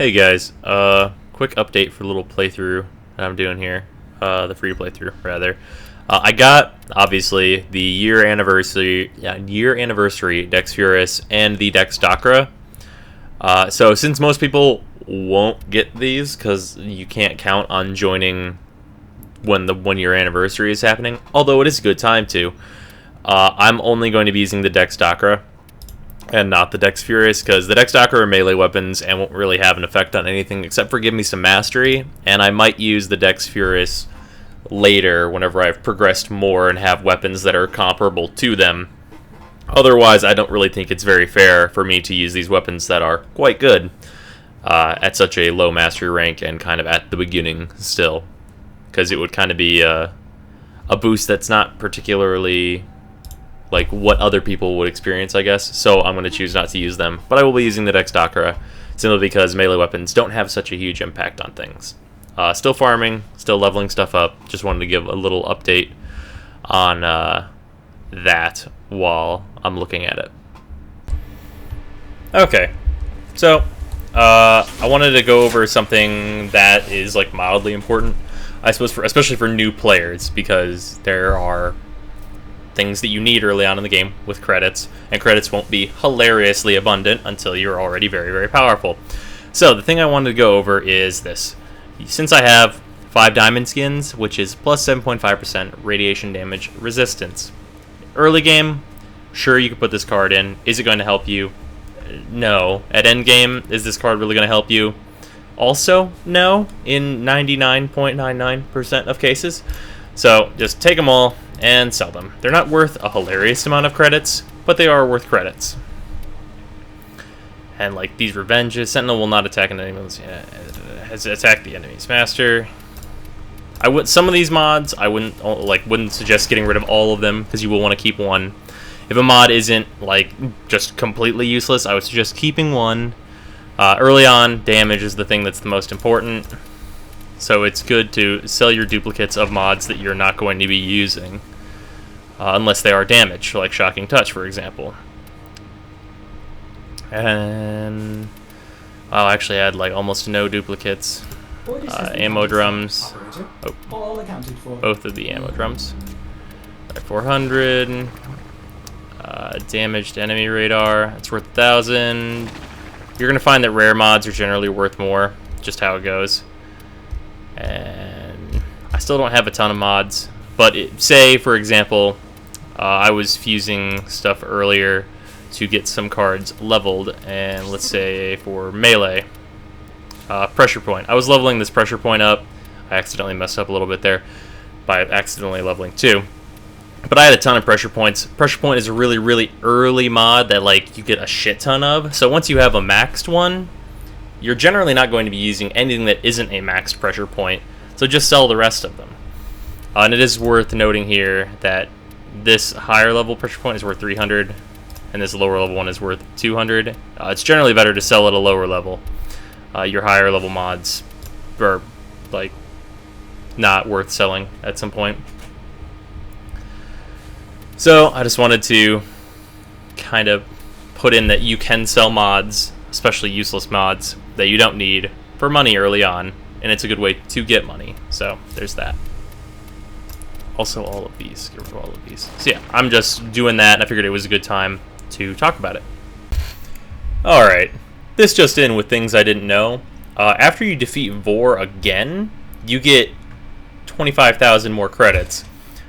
Hey guys, quick update for a little playthrough that I'm doing here, the free playthrough rather. I got obviously the year anniversary Dex Furus and the Dex Dakra. So since most people won't get these because you can't count on joining when the 1 year anniversary is happening, although it is a good time to, I'm only going to be using the Dex Dakra and not the Dex Furus, because the Dex Dakra are melee weapons and won't really have an effect on anything except for give me some mastery, and I might use the Dex Furus later whenever I've progressed more and have weapons that are comparable to them. Otherwise, I don't really think it's very fair for me to use these weapons that are quite good at such a low mastery rank and kind of at the beginning still, because it would kind of be a boost that's not particularly like what other people would experience, I guess. So I'm going to choose not to use them, but I will be using the Dex Dakra simply because melee weapons don't have such a huge impact on things. Still farming, still leveling stuff up. Just wanted to give a little update on that while I'm looking at it. Okay, so I wanted to go over something that is like mildly important, I suppose, especially for new players, because there are things that you need early on in the game with credits, and credits won't be hilariously abundant until you're already very, very powerful. So the thing I wanted to go over is this. Since I have 5 diamond skins, which is plus 7.5% radiation damage resistance. Early game, sure, you can put this card in. Is it going to help you? No. At end game, is this card really going to help you? Also, no, in 99.99% of cases. So just take them all and sell them. They're not worth a hilarious amount of credits, but they are worth credits. And like these revenges, Sentinel will not attack an enemy's has attacked the enemy's master. Some of these mods I wouldn't suggest getting rid of all of them, because you will want to keep one. If a mod isn't like just completely useless, I would suggest keeping one. Early on, damage is the thing that's the most important. So it's good to sell your duplicates of mods that you're not going to be using, unless they are damaged, like Shocking Touch, for example. And I'll actually add like almost no duplicates. Ammo drums. Oh, both of the ammo drums. 400. Damaged enemy radar. It's worth 1,000. You're gonna find that rare mods are generally worth more. Just how it goes. And I still don't have a ton of mods, but say for example I was fusing stuff earlier to get some cards leveled, and let's say for melee, pressure point, I was leveling this pressure point up. I accidentally messed up a little bit there by accidentally leveling 2, but I had a ton of pressure points. Pressure point is a really, really early mod that like you get a shit ton of, so once you have a maxed one, you're generally not going to be using anything that isn't a maxed pressure point, so just sell the rest of them. And it is worth noting here that this higher level pressure point is worth 300, and this lower level one is worth 200. It's generally better to sell at a lower level. Your higher level mods are like not worth selling at some point. So I just wanted to kind of put in that you can sell mods, especially useless mods that you don't need, for money early on, and it's a good way to get money. So there's that. Also all of these, get rid of all of these. So yeah, I'm just doing that, and I figured it was a good time to talk about it. Alright, this just in with things I didn't know. After you defeat Vor again, you get 25,000 more credits.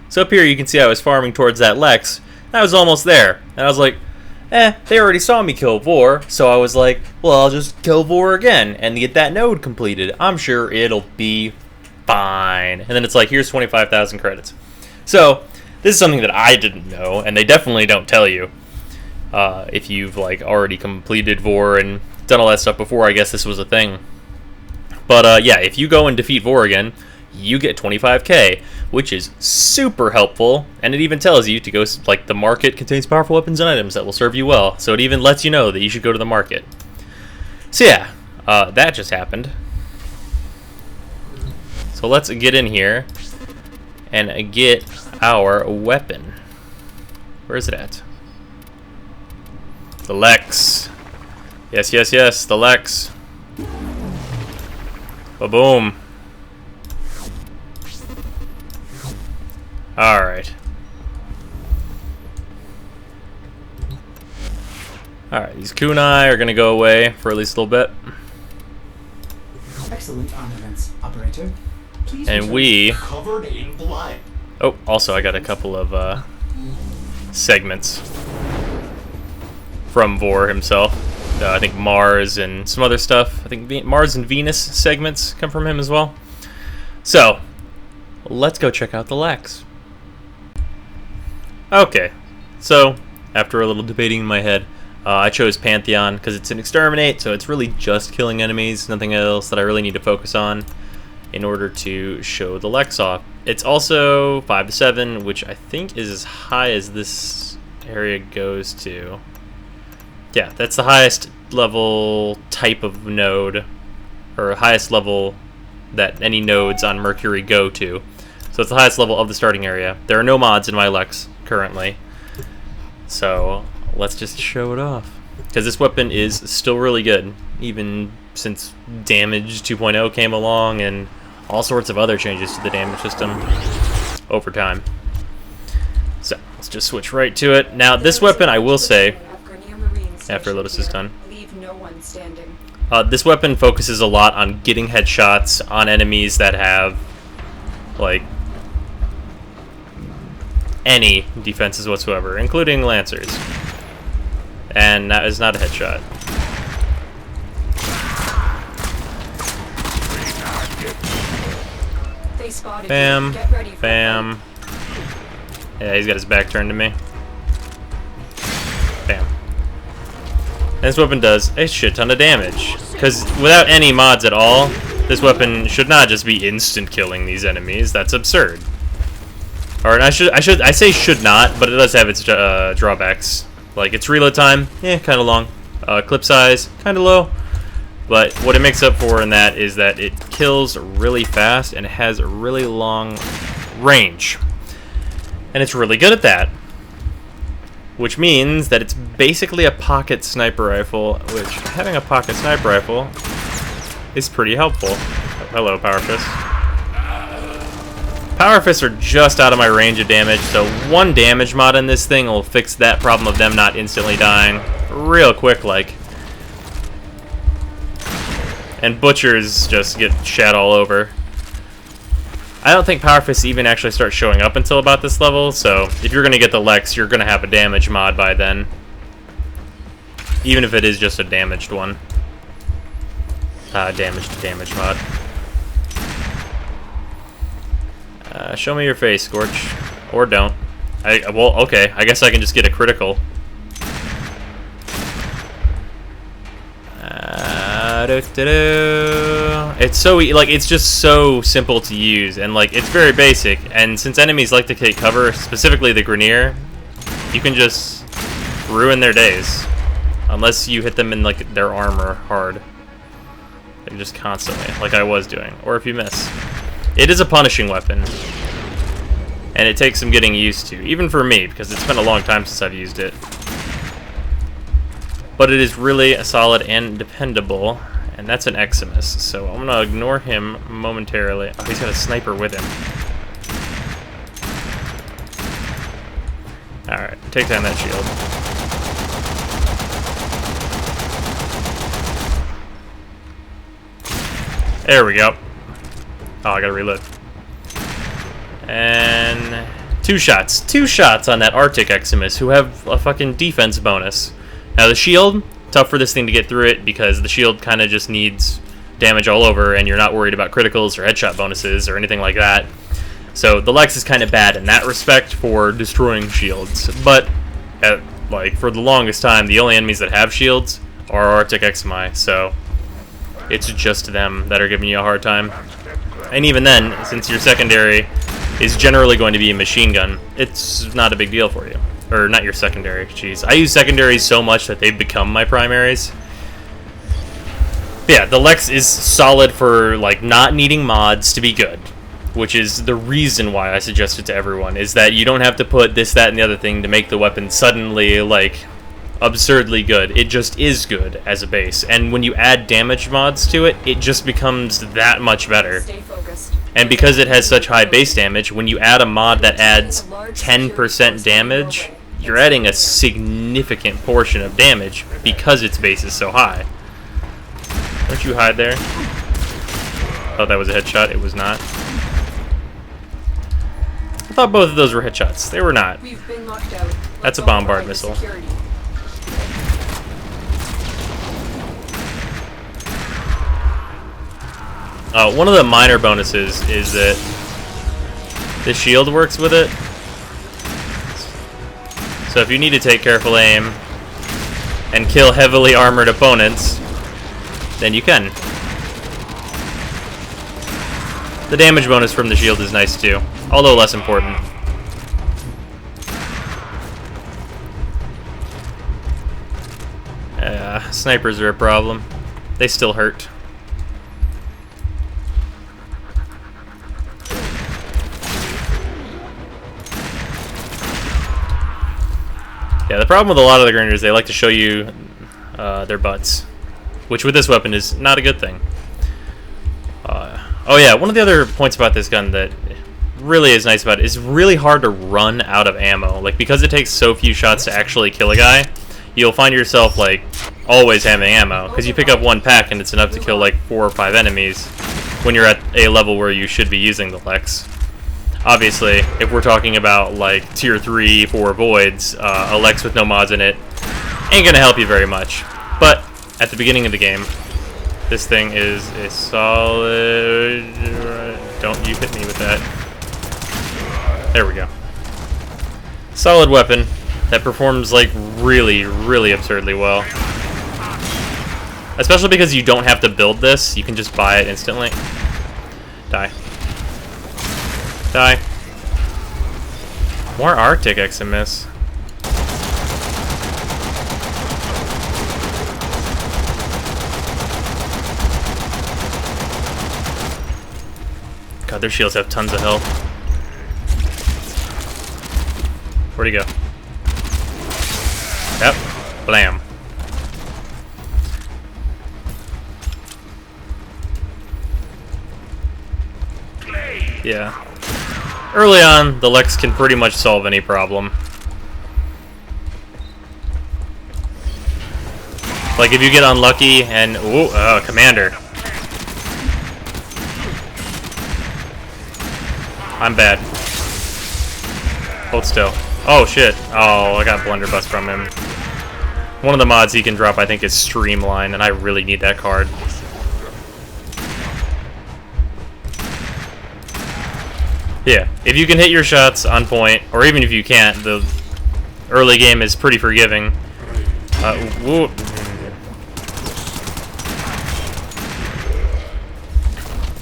So up here you can see I was farming towards that Lexx, and I was almost there, and I was like, they already saw me kill Vor, so I was like, well, I'll just kill Vor again and get that node completed. I'm sure it'll be fine. And then it's like, here's 25,000 credits. So this is something that I didn't know, and they definitely don't tell you. If you've like already completed Vor and done all that stuff before, I guess this was a thing. But yeah, if you go and defeat Vor again, you get 25k, which is super helpful, and it even tells you to go, like, the market contains powerful weapons and items that will serve you well, so it even lets you know that you should go to the market. So yeah, that just happened. So let's get in here and get our weapon. Where is it at? The Lexx. Yes, yes, yes, the Lexx. Ba-boom. Alright. Alright, these kunai are gonna go away for at least a little bit. Excellent armaments, operator. Please And we... Covered in blood. Oh, also I got a couple of segments from Vor himself. I think Mars and some other stuff. I think Mars and Venus segments come from him as well. So, let's go check out the Lexx. Okay, so after a little debating in my head, I chose Pantheon because it's an exterminate, so it's really just killing enemies, nothing else that I really need to focus on in order to show the Lexx off. It's also 5 to 7, which I think is as high as this area goes to. Yeah, that's the highest level type of node, or highest level that any nodes on Mercury go to. So it's the highest level of the starting area. There are no mods in my Lexx currently, so let's just show it off. Because this weapon is still really good, even since Damage 2.0 came along and all sorts of other changes to the damage system over time. So let's just switch right to it. Now this weapon, I will say, after Lotus is done, this weapon focuses a lot on getting headshots on enemies that have like any defenses whatsoever, including Lancers. And that is not a headshot. Bam, bam. Yeah, he's got his back turned to me. Bam. And this weapon does a shit ton of damage. Because without any mods at all, this weapon should not just be instant killing these enemies. That's absurd. Or I say should not, but it does have its drawbacks. Like its reload time, kind of long. Clip size, kind of low. But what it makes up for in that is that it kills really fast and it has a really long range. And it's really good at that. Which means that it's basically a pocket sniper rifle, which having a pocket sniper rifle is pretty helpful. Oh, hello, Power Fist. Power Fists are just out of my range of damage, so one damage mod in this thing will fix that problem of them not instantly dying real quick like. And Butchers just get shat all over. I don't think Power Fists even actually start showing up until about this level, so if you're going to get the Lexx, you're going to have a damage mod by then. Even if it is just a damaged one. Damage mod. Show me your face, Scorch. Or don't. Well, okay, I guess I can just get a critical. It's so it's just so simple to use, and like it's very basic. And since enemies like to take cover, specifically the Grineer, you can just ruin their days, unless you hit them in like their armor hard, like just constantly, like I was doing. Or if you miss, it is a punishing weapon, and it takes some getting used to, even for me, because it's been a long time since I've used it. But it is really solid and dependable, and that's an Eximus, so I'm gonna ignore him momentarily. Oh, he's got a sniper with him. Alright, take down that shield. There we go. Oh, I gotta reload. And two shots on that Arctic Eximus, who have a fucking defense bonus. Now the shield, tough for this thing to get through it because the shield kind of just needs damage all over, and you're not worried about criticals or headshot bonuses or anything like that. So the Lexx is kind of bad in that respect for destroying shields. But like for the longest time, the only enemies that have shields are Arctic Eximi, so it's just them that are giving you a hard time. And even then, since your secondary is generally going to be a machine gun, it's not a big deal for you. Or not your secondary, jeez. I use secondaries so much that they've become my primaries. But yeah, the Lexx is solid for like not needing mods to be good, which is the reason why I suggest it to everyone, is that you don't have to put this, that, and the other thing to make the weapon suddenly like absurdly good. It just is good as a base. And when you add damage mods to it, it just becomes that much better. Stay focused. And because it has such high base damage, when you add a mod that adds 10% damage, you're adding a significant portion of damage because its base is so high. Don't you hide there? Thought that was a headshot. It was not. I thought both of those were headshots. They were not. We've been locked out. That's a bombard missile. Security. One of the minor bonuses is that the shield works with it. So if you need to take careful aim and kill heavily armored opponents, then you can. The damage bonus from the shield is nice too, although less important. Snipers are a problem. They still hurt. Yeah, the problem with a lot of the grenadiers, they like to show you their butts, which with this weapon is not a good thing. Oh yeah, one of the other points about this gun that really is nice about it is really hard to run out of ammo. Like, because it takes so few shots to actually kill a guy, you'll find yourself like always having ammo, because you pick up one pack and it's enough to kill like 4 or 5 enemies when you're at a level where you should be using the Lexx. Obviously, if we're talking about like tier 3, 4 voids, a Lexx with no mods in it ain't gonna help you very much. But at the beginning of the game, this thing is a solid... Don't you hit me with that. There we go. Solid weapon that performs like really, really absurdly well. Especially because you don't have to build this, you can just buy it instantly. Die. Die. More Arctic XMS. God, their shields have tons of health. Where'd he go? Yep. Blam. Yeah. Early on, the Lexx can pretty much solve any problem. Like, if you get unlucky and... Ooh, Commander. I'm bad. Hold still. Oh, shit. Oh, I got Blunderbuss from him. One of the mods he can drop, I think, is Streamline, and I really need that card. Yeah, if you can hit your shots on point, or even if you can't, the early game is pretty forgiving. Whoop.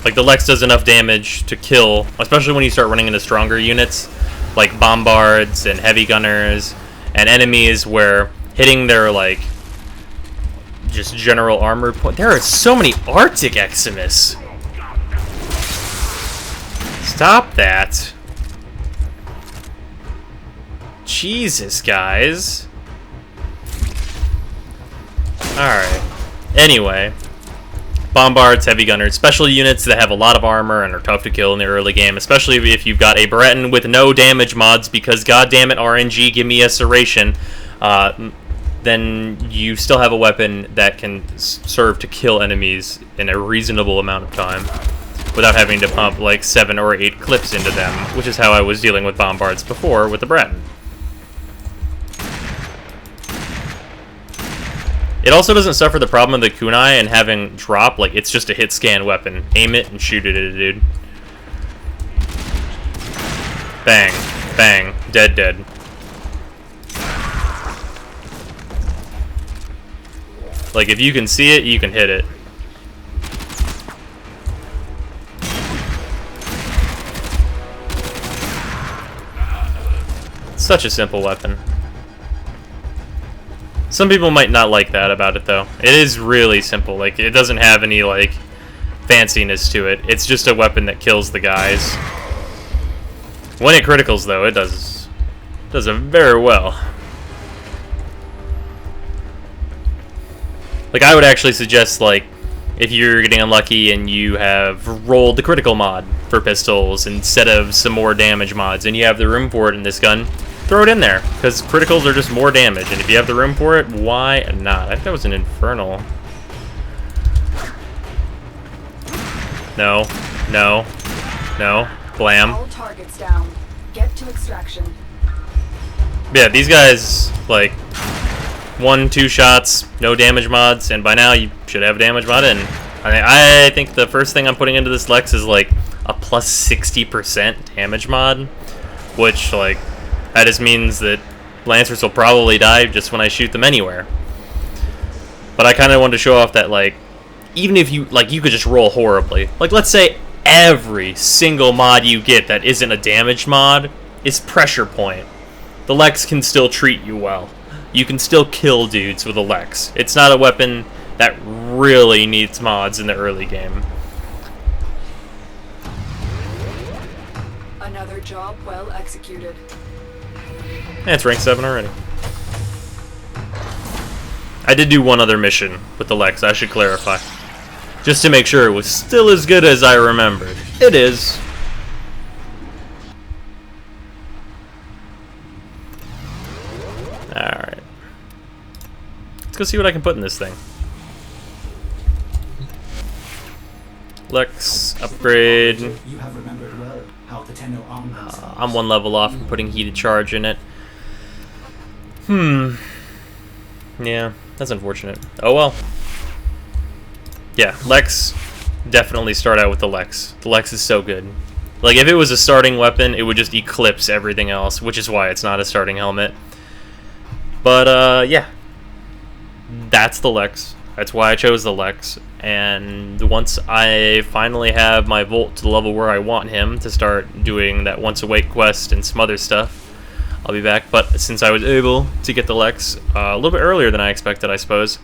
Like, the Lexx does enough damage to kill, especially when you start running into stronger units, like bombards and heavy gunners, and enemies where hitting their, like, just general armor point. There are so many Arctic Eximus. Stop that. Jesus, guys. Alright. Anyway. Bombards, heavy gunners, special units that have a lot of armor and are tough to kill in the early game, especially if you've got a Breton with no damage mods, because goddammit RNG, give me a serration, then you still have a weapon that can serve to kill enemies in a reasonable amount of time without having to pump like 7 or 8 clips into them, which is how I was dealing with bombards before with the Breton. It also doesn't suffer the problem of the kunai and having drop, like, it's just a hit scan weapon. Aim it and shoot it at a dude. Bang. Bang. Dead, dead. Like, if you can see it, you can hit it. It's such a simple weapon. Some people might not like that about it, though. It is really simple. Like, it doesn't have any, like, fanciness to it. It's just a weapon that kills the guys. When it criticals, though, it does it very well. Like, I would actually suggest, like, if you're getting unlucky and you have rolled the critical mod for pistols instead of some more damage mods, and you have the room for it in this gun, throw it in there, because criticals are just more damage, and if you have the room for it, why not? I think that was an infernal. No, no, no, blam. All targets down. Get to extraction. Yeah, these guys, like, 1-2 shots, no damage mods, and by now you should have a damage mod in. I think the first thing I'm putting into this Lexx is like a plus 60% damage mod, which, like, that just means that Lancers will probably die just when I shoot them anywhere. But I kind of wanted to show off that, like, even if you, like, you could just roll horribly. Like, let's say every single mod you get that isn't a damage mod is pressure point. The Lexx can still treat you well. You can still kill dudes with a Lexx. It's not a weapon that really needs mods in the early game. Another job well executed. Yeah, it's rank 7 already. I did do one other mission with the Lexx, I should clarify. Just to make sure it was still as good as I remembered. It is. Alright. Let's go see what I can put in this thing. Lexx, upgrade. You have remembered well how the Tenno armed themselves. I'm 1 level off from putting heated charge in it. Yeah, that's unfortunate. Oh well. Yeah, Lexx, definitely start out with the Lexx. The Lexx is so good. Like, if it was a starting weapon, it would just eclipse everything else, which is why it's not a starting helmet. But, yeah. That's the Lexx. That's why I chose the Lexx. And once I finally have my Volt to the level where I want him to start doing that Once Awake quest and some other stuff, I'll be back. But since I was able to get the Lexx a little bit earlier than I expected, I suppose,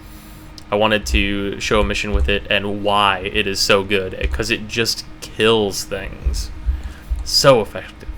I wanted to show a mission with it and why it is so good. Because it just kills things. So effective.